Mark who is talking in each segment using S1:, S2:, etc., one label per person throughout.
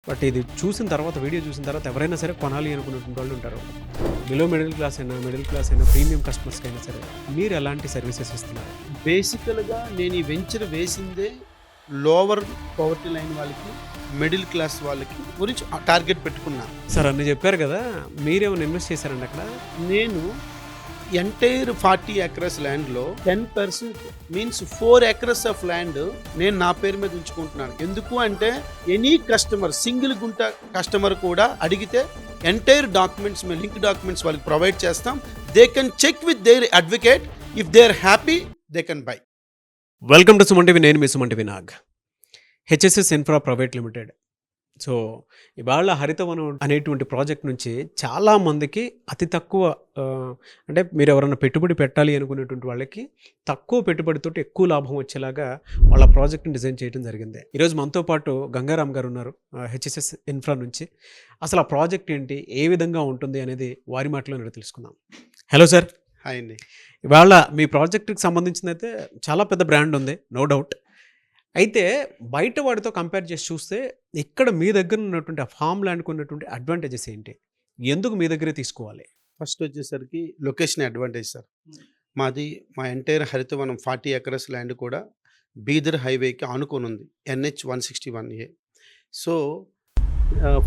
S1: But ఇది చూసిన తర్వాత, వీడియో చూసిన తర్వాత ఎవరైనా సరే కొనాలి అనుకునేటువంటి వాళ్ళు ఉంటారు. బిలో మిడిల్ క్లాస్ అయినా, మిడిల్ క్లాస్ అయినా, ప్రీమియం కస్టమర్స్కి అయినా సరే మీరు ఎలాంటి సర్వీసెస్ ఇస్తున్నారు?
S2: బేసికల్గా నేను ఈ వెంచర్ వేసిందే లోవర్ పవర్టీ లైన్ వాళ్ళకి, మిడిల్ క్లాస్ వాళ్ళకి గురించి టార్గెట్ పెట్టుకున్నా.
S1: సార్ అన్ని చెప్పారు కదా, మీరేమైనా ఇన్వెస్ట్ చేశారండి అక్కడ?
S2: నేను ఎంటైర్ 40 acres ల్యాండ్లో 10% మీన్స్ 4 acres ఆఫ్ ల్యాండ్ నేను నా పేరు మీద ఉంచుకుంటున్నాను. ఎందుకు అంటే ఎనీ కస్టమర్, సింగిల్ గుంట కస్టమర్ కూడా అడిగితే ఎంటైర్ డాక్యుమెంట్స్, మేము లింక్ డాక్యుమెంట్స్ వాళ్ళకి ప్రొవైడ్ చేస్తాం. They can check with their advocate. If they are happy they can buy.
S1: Welcome to Suman TV. నేను మీ Suman TV Nag. HSS infra private limited. So ఇవాళ హరితవనం అనేటువంటి ప్రాజెక్ట్ నుంచి చాలామందికి అతి తక్కువ అంటే మీరు ఎవరైనా పెట్టుబడి పెట్టాలి అనుకునేటువంటి వాళ్ళకి తక్కువ పెట్టుబడితోటి ఎక్కువ లాభం వచ్చేలాగా వాళ్ళ ప్రాజెక్ట్ని డిజైన్ చేయడం జరిగింది. ఈరోజు మనతో పాటు గంగారాం గారు ఉన్నారు హెచ్ఎస్ఎస్ ఇన్ఫ్రా నుంచి. అసలు ఆ ప్రాజెక్ట్ ఏంటి, ఏ విధంగా ఉంటుంది అనేది వారి మాటలో తెలుసుకుందాం. Hello sir.
S2: హాయ్ అండి.
S1: ఇవాళ మీ ప్రాజెక్ట్కి సంబంధించింది అయితే చాలా పెద్ద బ్రాండ్ ఉంది, నో డౌట్. అయితే బయట వాడితో కంపేర్ చేసి చూస్తే ఇక్కడ మీ దగ్గర ఉన్నటువంటి ఆ ఫామ్ ల్యాండ్కి ఉన్నటువంటి అడ్వాంటేజెస్ ఏంటి, ఎందుకు మీ దగ్గరే తీసుకోవాలి?
S2: ఫస్ట్ వచ్చేసరికి లొకేషన్ అడ్వాంటేజ్ సార్. మాది మా ఎంటైర్ హరితవనం 40 acres ల్యాండ్ కూడా బీదర్ హైవేకి ఆనుకొని ఉంది, NH 161A. సో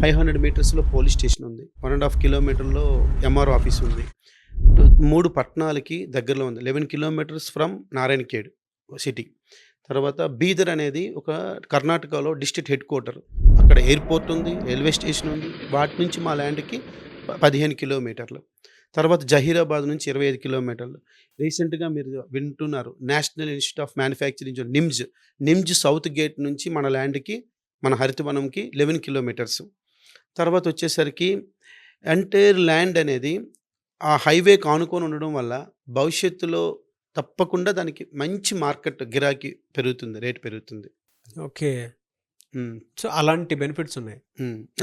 S2: 500 మీటర్స్లో పోలీస్ స్టేషన్ ఉంది, 1.5 కిలోమీటర్లో MRO ఆఫీస్ ఉంది, 3 పట్టణాలకి దగ్గరలో ఉంది, 11 kilometers ఫ్రమ్ నారాయణఖేడ్ సిటీ. తర్వాత బీదర్ అనేది ఒక కర్ణాటకలో డిస్ట్రిక్ట్ హెడ్ క్వార్టర్, అక్కడ ఎయిర్పోర్ట్ ఉంది, రైల్వే స్టేషన్ ఉంది. వాటి నుంచి మా ల్యాండ్కి 15 kilometers. తర్వాత జహీరాబాద్ నుంచి 25 kilometers. రీసెంట్గా మీరు వింటున్నారు national institute of manufacturing NIMZ south gate నుంచి మన ల్యాండ్కి, మన హరితవనంకి 11 kilometers. తర్వాత వచ్చేసరికి ఎంటైర్ ల్యాండ్ అనేది ఆ హైవేకి ఆనుకొని ఉండడం వల్ల భవిష్యత్తులో తప్పకుండా దానికి మంచి మార్కెట్ గిరాకీ పెరుగుతుంది, రేట్ పెరుగుతుంది.
S1: ఓకే. సో అలాంటి బెనిఫిట్స్ ఉన్నాయి.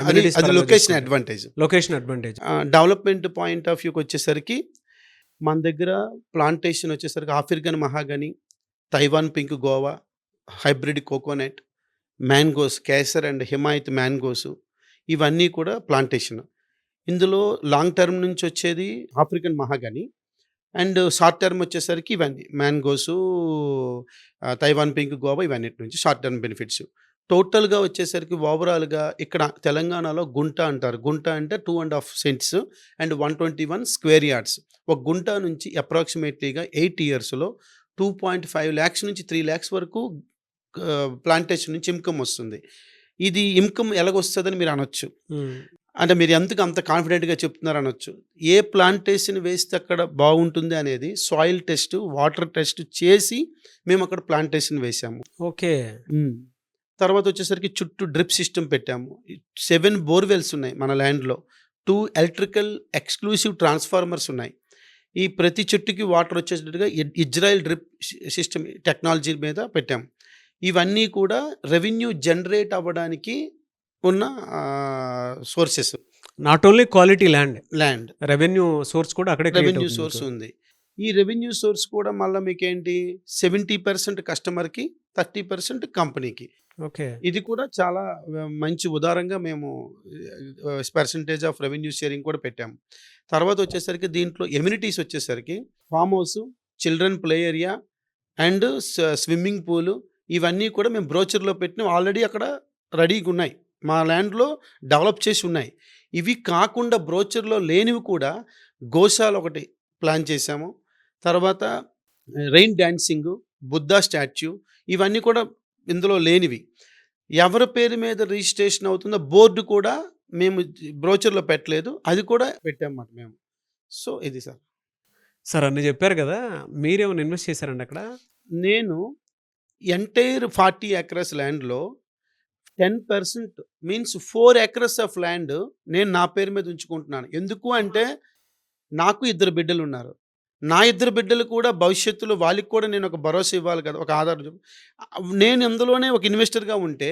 S2: అది location advantage.
S1: Location advantage.
S2: Development point of వ్యూకి వచ్చేసరికి మన దగ్గర ప్లాంటేషన్ వచ్చేసరికి African mahogany, Taiwan pink guava, hybrid coconut, mangoes, Kesar and Himayat mangoes, ఇవన్నీ కూడా ప్లాంటేషన్. ఇందులో లాంగ్ టర్మ్ నుంచి వచ్చేది African mahogany, and short term వచ్చేసరికి ఇవన్నీ మ్యాంగోసు, తైవాన్ పింక్ గోవా, ఇవన్నిటి నుంచి షార్ట్ టర్మ్ బెనిఫిట్స్. టోటల్గా వచ్చేసరికి ఓవరాల్గా ఇక్కడ తెలంగాణలో గుంట అంటారు. గుంట అంటే 2.5 cents అండ్ 121 square yards. ఒక గుంట నుంచి అప్రాక్సిమేట్లీగా 8 yearsలో 2.5 lakhs నుంచి 3 lakhs వరకు ప్లాంటేషన్ నుంచి ఇన్కమ్ వస్తుంది. ఇది ఇన్కమ్ ఎలాగొస్తుందని మీరు అనొచ్చు, అంటే మీరు ఎందుకు అంత కాన్ఫిడెంట్గా చెప్తున్నారు అనొచ్చు. ఏ ప్లాంటేషన్ వేస్తే అక్కడ బాగుంటుంది అనేది సాయిల్ టెస్ట్, వాటర్ టెస్ట్ చేసి మేము అక్కడ ప్లాంటేషన్ వేసాము.
S1: ఓకే.
S2: తర్వాత వచ్చేసరికి చుట్టూ డ్రిప్ సిస్టమ్ పెట్టాము. 7 borewells ఉన్నాయి మన ల్యాండ్లో, 2 electrical ఎక్స్క్లూసివ్ ట్రాన్స్ఫార్మర్స్ ఉన్నాయి. ఈ ప్రతి చెట్టుకి వాటర్ వచ్చేటట్టుగా ఇజ్రాయిల్ డ్రిప్ సిస్టమ్ టెక్నాలజీ మీద పెట్టాము. ఇవన్నీ కూడా రెవెన్యూ జనరేట్ అవ్వడానికి ఉన్న sources.
S1: Not only quality
S2: land
S1: revenue source కూడా అక్కడే
S2: రెవెన్యూ సోర్స్ ఉంది. ఈ రెవెన్యూ సోర్స్ కూడా మళ్ళీ మీకేంటి 70% కస్టమర్కి, 30% కంపెనీకి.
S1: ఓకే.
S2: ఇది కూడా చాలా మంచి ఉదారంగా మేము పర్సంటేజ్ ఆఫ్ రెవెన్యూ షేరింగ్ కూడా పెట్టాము. తర్వాత వచ్చేసరికి దీంట్లో ఎమ్యూనిటీస్ వచ్చేసరికి farm house, children play area and swimming pool, ఇవన్నీ కూడా మేము బ్రోచర్లో పెట్టిన ఆల్రెడీ అక్కడ రెడీగా ఉన్నాయి, మా ల్యాండ్లో డెవలప్ చేసి ఉన్నాయి. ఇవి కాకుండా బ్రోచర్లో లేనివి కూడా గోశాల ఒకటి ప్లాన్ చేశాము. తర్వాత రెయిన్ డాన్సింగ్, బుద్ధా స్టాచ్యూ, ఇవన్నీ కూడా ఇందులో లేనివి. ఎవరి పేరు మీద రిజిస్ట్రేషన్ అవుతుందో బోర్డు కూడా మేము బ్రోచర్లో పెట్టలేదు, అది కూడా పెట్టామన్నమాట మేము. సో ఇది సార్.
S1: సార్ అన్ని చెప్పారు కదా, మీరేమైనా ఇన్వెస్ట్ చేశారండి అక్కడ?
S2: నేను ఎంటైర్ 40 acres ల్యాండ్లో 10% మీన్స్ 4 acres ఆఫ్ ల్యాండ్ నేను నా పేరు మీద ఉంచుకుంటున్నాను. ఎందుకు అంటే నాకు 2 బిడ్డలు ఉన్నారు. నా 2 బిడ్డలు కూడా భవిష్యత్తులో వాళ్ళకి కూడా నేను ఒక భరోసా ఇవ్వాలి కదా, ఒక ఆధారం. నేను అందులోనే ఒక ఇన్వెస్టర్గా ఉంటే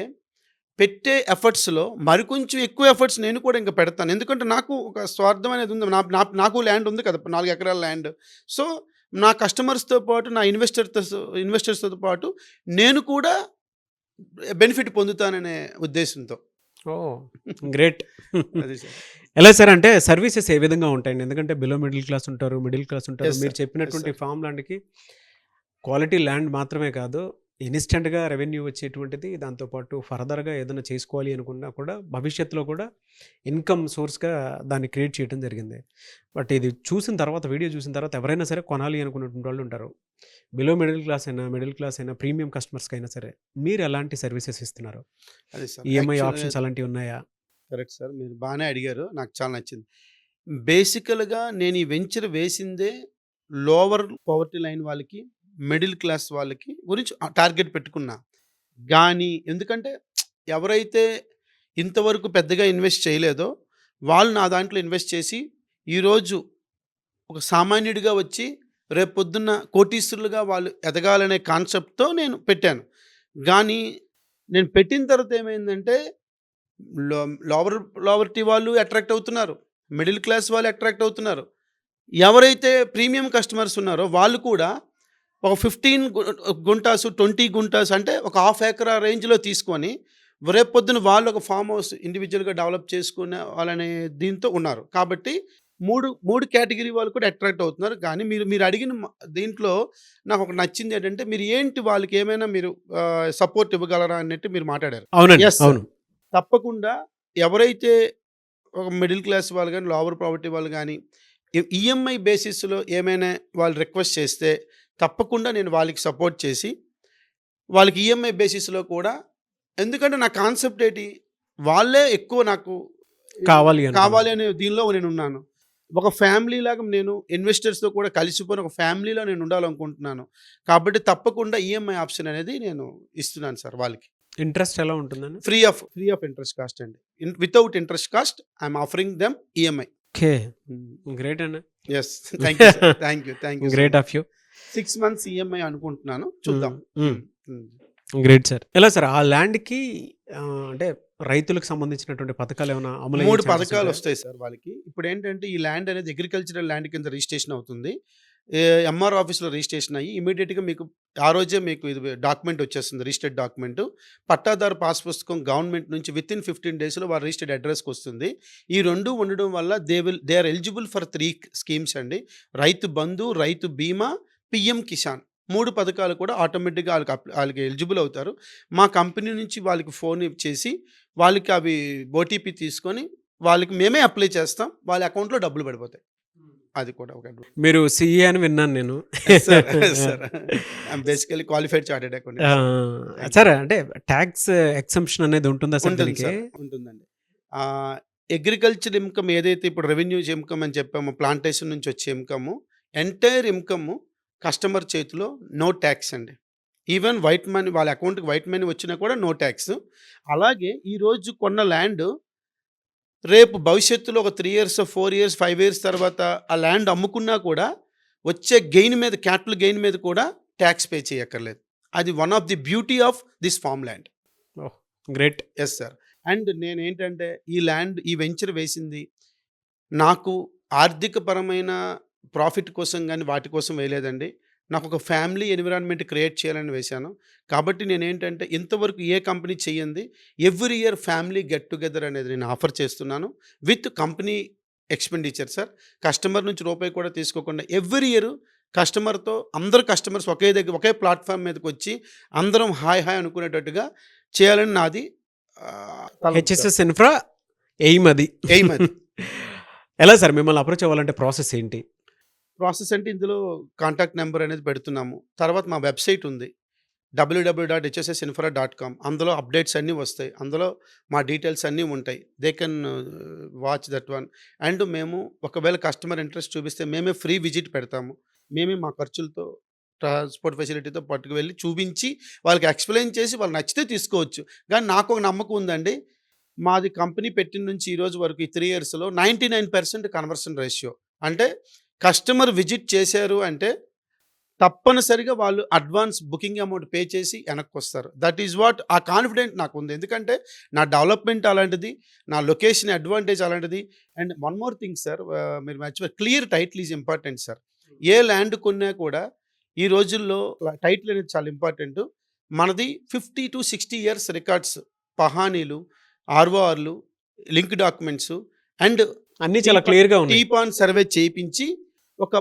S2: పెట్టే ఎఫర్ట్స్లో మరికొంచెం ఎక్కువ ఎఫర్ట్స్ నేను కూడా ఇంకా పెడతాను. ఎందుకంటే నాకు ఒక స్వార్థం అనేది ఉంది, నాకు ల్యాండ్ ఉంది కదా, 4 acres ల్యాండ్. సో నా కస్టమర్స్తో పాటు, నా ఇన్వెస్టర్స్తో పాటు నేను కూడా బెనిఫిట్ పొందుతాననే ఉద్దేశంతో.
S1: ఓహ్! గ్రేట్.
S2: అది సార్.
S1: ఎలా సార్ అంటే సర్వీసెస్ ఏ విధంగా ఉంటాయండి? ఎందుకంటే బిలో మిడిల్ క్లాస్ ఉంటారు, మిడిల్ క్లాస్ ఉంటారు.
S2: యెస్
S1: మీరు
S2: సార్. యెస్
S1: చెప్పినటువంటి
S2: సార్.
S1: ఫార్మ్ ల్యాండ్‌కి క్వాలిటీ ల్యాండ్ మాత్రమే కాదు, ఇన్‌స్టంట్‌గా రెవెన్యూ వచ్చేటువంటిది. దాంతో పాటు ఫర్దర్‌గా ఏదైనా చేసుకోవాలి అనుకున్నా కూడా భవిష్యత్తులో కూడా ఇన్‌కమ్ సోర్స్‌గా దాన్ని క్రియేట్ చేయడం జరిగింది. బట్ ఇది చూసిన తర్వాత, వీడియో చూసిన తర్వాత ఎవరైనా సరే కొనాలి అనుకున్నటువంటి వాళ్ళు ఉంటారు. బిలో మిడిల్ క్లాస్ అయినా, ప్రీమియం కస్టమర్స్‌కైనా సరే. మీరు ఎలాంటి సర్వీసెస్ ఇస్తున్నారు?
S2: అదే సార్.
S1: ఈఎంఐ
S2: యాక్చువల్‌గా
S1: ఆప్షన్స్ అలాంటివి ఉన్నాయా?
S2: Correct sir. మీరు బానే అడిగారు. నాకు చాలా నచ్చింది. బేసికల్‌గా నేను ఈ వెంచర్ వేసిందే లోవర్ పవర్టీ లైన్ వాళ్ళకి, మిడిల్ క్లాస్ వాళ్ళకి గురించి టార్గెట్ పెట్టుకున్నా. గానీ ఎందుకంటే ఎవరైతే ఇంతవరకు పెద్దగా ఇన్వెస్ట్ చేయలేదో వాళ్ళు నా దాంట్లో ఇన్వెస్ట్ చేసి ఈరోజు ఒక సామాన్యుడిగా వచ్చి రేపొద్దున్న కోటీశ్వరులుగా వాళ్ళు ఎదగాలనే కాన్సెప్ట్‌తో నేను పెట్టాను. గానీ నేను పెట్టిన తర్వాత ఏమైందంటే లో లోవర్ లోవర్టీ వాళ్ళు అట్రాక్ట్ అవుతున్నారు. మిడిల్ క్లాస్ వాళ్ళు అట్రాక్ట్ అవుతున్నారు. ఎవరైతే ప్రీమియం కస్టమర్స్ ఉన్నారో వాళ్ళు కూడా ఒక 15 గుంటాసు, 20 గుంటాస్ అంటే ఒక హాఫ్ ఎకరా రేంజ్‌లో తీసుకొని రేపొద్దున వాళ్ళు ఒక ఫార్మ్ హౌస్ ఇండివిడ్యువల్‌గా డెవలప్ చేసుకునే వాళ్ళనే దీంతో ఉన్నారు. కాబట్టి 3 కేటగిరీ వాళ్ళు కూడా అట్రాక్ట్ అవుతున్నారు. కానీ మీరు మీరు అడిగిన దీంట్లో నాకొకటి నచ్చింది ఏంటంటే మీరు ఏంటి వాళ్ళకి ఏమైనా మీరు సపోర్ట్ ఇవ్వగలరా అన్నట్టు మీరు మాట్లాడారు.
S1: అవునండి.
S2: Yes sir.
S1: అవును.
S2: తప్పకుండా ఎవరైతే ఒక మిడిల్ క్లాస్ వాళ్ళు గాని, లోవర్ ప్రాపర్టీ వాళ్ళు గాని, ఈఎంఐ బేసిస్‌లో ఏమైనా వాళ్ళు రిక్వెస్ట్ చేస్తే, తప్పకుండా నేను వాళ్ళకి సపోర్ట్ చేసి, వాళ్ళకి ఈఎంఐ బేసిస్‌లో కూడా ఎందుకంటే నా కాన్సెప్ట్ ఏటి, వాళ్ళే ఎక్కువ నాకు
S1: కావాలి అనుకున్నారు.
S2: కావాలి అనే దీనిలో నేనున్నాను. ఒక ఫ్యామిలీలాగా నేను ఇన్వెస్టర్స్‌తో కూడా కలిసిపోయిన ఒక ఫ్యామిలీలో నేను ఉండాలనుకుంటున్నాను. కాబట్టి తప్పకుండా ఈఎంఐ ఆప్షన్ అనేది నేను ఇస్తున్నాను సార్ వాళ్ళకి.
S1: ఇంట్రెస్ట్ ఎలా ఉంటుందండి?
S2: ఫ్రీ ఆఫ్ ఇంట్రెస్ట్ కాస్ట్ అండి. Without interest cost I'm offering them EMI.
S1: Okay.
S2: హ్మ్.
S1: గ్రేట్ అండి.
S2: Yes. Thank you sir. Thank you so
S1: great
S2: much.
S1: Of you.
S2: 6 months EMI అనుకుంటున్నాను. చూద్దాం.
S1: హ్మ్.
S2: హ్మ్.
S1: Great sir. ఎలా సార్ ఆ ల్యాండ్‌కి అంటే రైతులకు సంబంధించినటువంటి పథకాలేమైనా అమలయ్యే
S2: 3
S1: ఛాన్సెస్ ఉంటాయా?
S2: పథకాలొస్తాయి సార్ వాళ్ళకి. ఇప్పుడేంటంటే ఈ ల్యాండ్ అనేది అగ్రికల్చరల్ ల్యాండ్ కింద రిజిస్ట్రేషన్ అవుతుంది. ఎంఆర్ ఆఫీస్‌లో రిజిస్ట్రేషన్ అయ్యి ఇమ్మీడియేట్‌గా మీకు ఆ రోజే మీకు ఇది డాక్యుమెంట్ వచ్చేస్తుంది. Registered document. పట్టాదారు పాస్ పుస్తకం గవర్నమెంట్ నుంచి వితిన్ 15 డేస్‌లో వారి రిజిస్టర్డ్ అడ్రెస్‌కొస్తుంది. ఈ 2 ఉండడం వల్ల they are eligible for 3 schemes అండి. రైతు బంధు, రైతు బీమా, పీఎం కిసాన్. 3 పథకాలు కూడా ఆటోమేటిక్‌గా ఆళ్ళకి ఎలిజిబుల్ అవుతారు. మా కంపెనీ నుంచి వాళ్ళకి ఫోన్ చేసి వాళ్ళకి అవి ఓటీపీ తీసుకొని వాళ్ళకి మేమే అప్లై చేస్తాం. వాళ్ళ అకౌంట్‌లో డబ్బులు పడిపోతాయి. అది కూడా ఒక అడ్వాంటేజ్.
S1: మీరు సీఏ అని విన్నాను నేను.
S2: Yes sir. Yes sir. I'm basically qualified chartered
S1: ah!
S2: Accountant sir. Thank you.
S1: Sir అంటే టాక్స్ ఎగ్జంప్షన్ అనేది ఉంటుందా సార్
S2: ఉంటుంది
S1: దీనికి?
S2: సార్. ఉంటుందండి. అగ్రికల్చర్ ఇన్‌కమ్ ఏదైతే ఇప్పుడు రెవెన్యూ ఇన్‌కమ్ అని చెప్పామో ప్లాంటేషన్ నుంచి వచ్చే ఇన్‌కమ్ ఎంటైర్ ఇన్‌కమ్ కస్టమర్ చేతిలో నో టాక్స్ అండి. ఈవెన్ వైట్ మనీ వాళ్ళ అకౌంట్‌కి వైట్ మనీ వచ్చినా కూడా నో టాక్స్. అలాగే ఈరోజు కొన్న ల్యాండ్ రేపు భవిష్యత్తులో ఒక 3 ఇయర్స్, 4 ఇయర్స్, 5 ఇయర్స్ తర్వాత ఆ ల్యాండ్ అమ్ముకున్నా కూడా వచ్చే గెయిన్ మీద క్యాపిటల్ గెయిన్ మీద కూడా టాక్స్ పే చేయక్కర్లేదు. అది one of the beauty of this farm land.
S1: Oh! Great.
S2: Yes sir. And నేనేంటంటే ఈ వెంచర్ వేసింది నాకు ఆర్థికపరమైన ప్రాఫిట్ కోసం గాని, వాటి కోసం వేయలేదండి. నాకొక ఫ్యామిలీ ఎన్విరాన్మెంట్ క్రియేట్ చేయాలని వేశాను. కాబట్టి నేనేంటంటే ఇంతవరకు ఏ కంపెనీ చెయ్యంది every year family get together అనేది నేను ఆఫర్ చేస్తున్నాను. With company expenditure sir. Customer నుంచి రూపాయి కూడా తీసుకోకుండా ఎవ్రీ ఇయర్ కస్టమర్‌తో అందరు కస్టమర్స్ ఒకే ప్లాట్‌ఫార్మ్ మీదకొచ్చి అందరం హాయ్ హాయ్ అనుకునేటట్టుగా చేయాలని నాది తలంపు సార్.
S1: హెచ్ఎస్ఎస్ ఇన్ఫ్రా ఎయిమ్ అది.
S2: ఎయిమ్ అది.
S1: ఎలా సార్ మిమ్మల్ని అప్రోచ్ అవ్వాలంటే ప్రాసెస్ ఏంటి?
S2: ప్రాసెస్ అంటే ఇందులో కాంటాక్ట్ నంబర్ అనేది పెడుతున్నాము. తర్వాత మా వెబ్‌సైట్ ఉంది. www.hssinfra.com అందులో అప్డేట్స్ అన్నీ వస్తాయి. అందులో మా డీటెయిల్స్ అన్నీ ఉంటాయి. They can watch that one. And మేము ఒకవేళ కస్టమర్ ఇంట్రెస్ట్ చూపిస్తే మేమే ఫ్రీ విజిట్ పెడతాము. మేమే మా ఖర్చులతో ట్రాన్స్‌పోర్ట్ ఫెసిలిటీతో పట్టుకువెళ్ళి చూపించి వాళ్ళకి ఎక్స్‌ప్లెయిన్ చేసి వాళ్ళు నచ్చితే తీసుకోవచ్చు. కానీ నాకొక నమ్మకం ఉందండి. మాది కంపెనీ పెట్టిన నుంచి ఈ రోజు వరకు ఈ 3 ఇయర్స్‌లో 99% కన్వర్షన్ రేషియో. అంటే కస్టమర్ విజిట్ చేశారు అంటే తప్పనిసరిగా వాళ్ళు అడ్వాన్స్ బుకింగ్ అమౌంట్ పే చేసి వెనక్కొస్తారు. దట్ ఈస్ వాట్ ఆ కాన్ఫిడెంట్ నాకుంది. ఎందుకంటే నా డెవలప్‌మెంట్ అలాంటిది. నా లొకేషన్ అడ్వాంటేజ్ అలాంటిది. And one more thing sir మీరు మర్చిపోయారు clear title is important sir. A land కొన్నా కూడా ఈ రోజుల్లో టైటిల్ అనేది చాలా ఇంపార్టెంటు. మనది 50-60 ఇయర్స్ రికార్డ్స్, పహానీలు ఆర్ఓఆర్లు, లింక్ డాక్యుమెంట్స్ అండ్
S1: అన్నీ చాలా క్లియర్గా ఉన్నాయి.
S2: టీపాన్ సర్వే చేయించి ఒక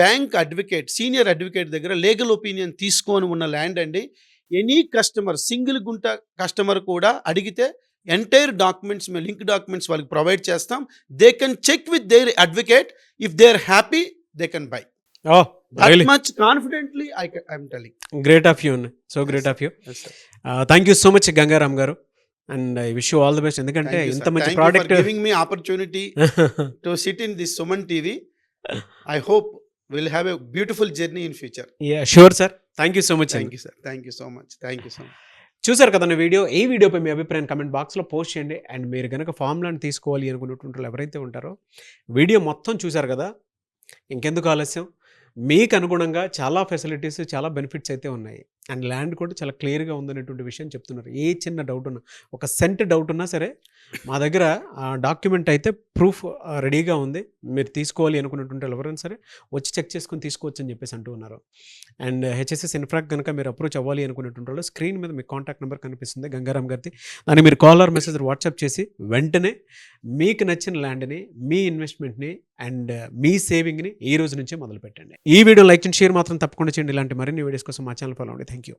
S2: బ్యాంక్ అడ్వకేట్, సీనియర్ అడ్వకేట్ దగ్గర లీగల్ ఒపీనియన్ తీసుకొని ఉన్న ల్యాండ్ అండి. ఎనీ కస్టమర్, సింగిల్ గుంట కస్టమర్ కూడా అడిగితే ఎంటైర్ డాక్యుమెంట్స్, మేము లింక్ డాక్యుమెంట్స్ వాళ్ళకి ప్రొవైడ్ చేస్తాం. They can check with their advocate. If they are happy they can buy.
S1: Oh
S2: That
S1: really
S2: much confidently I'm telling.
S1: Great of you, so great of you.
S2: Yes, sir.
S1: Thank you so much Gangaram garu, and I wish you all the best. ఎందుకంటే
S2: Thank you,
S1: ఇంత
S2: sir.
S1: మంచి
S2: Thank you for
S1: product
S2: giving me opportunity to sit in this Suman TV. I hope we'll have a beautiful journey in future.
S1: Sure sir, thank you so much.
S2: Thank you, sir. Thank you so much. Thank you so much.
S1: చూసారు కదండి video. ఈ వీడియోపై మీ అభిప్రాయం comment బాక్స్లో post చేయండి. And మీరు కనుక ఫార్ములాని తీసుకోవాలి అనుకున్నటువంటి వాళ్ళు ఎవరైతే ఉంటారో, వీడియో మొత్తం చూసారు కదా, ఇంకెందుకు ఆలస్యం, మీకు అనుగుణంగా చాలా ఫెసిలిటీస్, చాలా బెనిఫిట్స్ అయితే ఉన్నాయి. అండ్ ల్యాండ్ కూడా చాలా క్లియర్గా ఉందనేటువంటి విషయం చెప్తున్నారు. ఏ చిన్న డౌట్ ఉన్నా, ఒక సెంట్ డౌట్ ఉన్నా సరే మా దగ్గర డాక్యుమెంట్ అయితే ప్రూఫ్ రెడీగా ఉంది. మీరు తీసుకోవాలి అనుకున్నటువంటి ఎవరైనా సరే వచ్చి చెక్ చేసుకుని తీసుకోవచ్చు అని చెప్పేసి అంటూ ఉన్నారు. అండ్ హెచ్ఎస్ఎస్ ఇన్ఫ్రాక్ కనుక మీరు అప్రోచ్ అవ్వాలి అనుకున్నటువంటి వాళ్ళు స్క్రీన్ మీద మీకు కాంటాక్ట్ నెంబర్ కనిపిస్తుంది గంగారాం గారిది. దాన్ని మీరు కాల్ ఆర్ మెసేజ్ వాట్సాప్ చేసి వెంటనే మీకు నచ్చిన ల్యాండ్ని, మీ ఇన్వెస్ట్మెంట్ని అండ్ మీ సేవింగ్ని ఈ రోజు నుంచే మొదలు పెట్టండి. ఈ వీడియో లైక్ అండ్ షేర్ మాత్రం తప్పకుండా చేయండి. ఇలాంటి మరిన్ని వీడియోస్ కోసం మా ఛానల్ ఫాలో అవ్వండి. Thank you.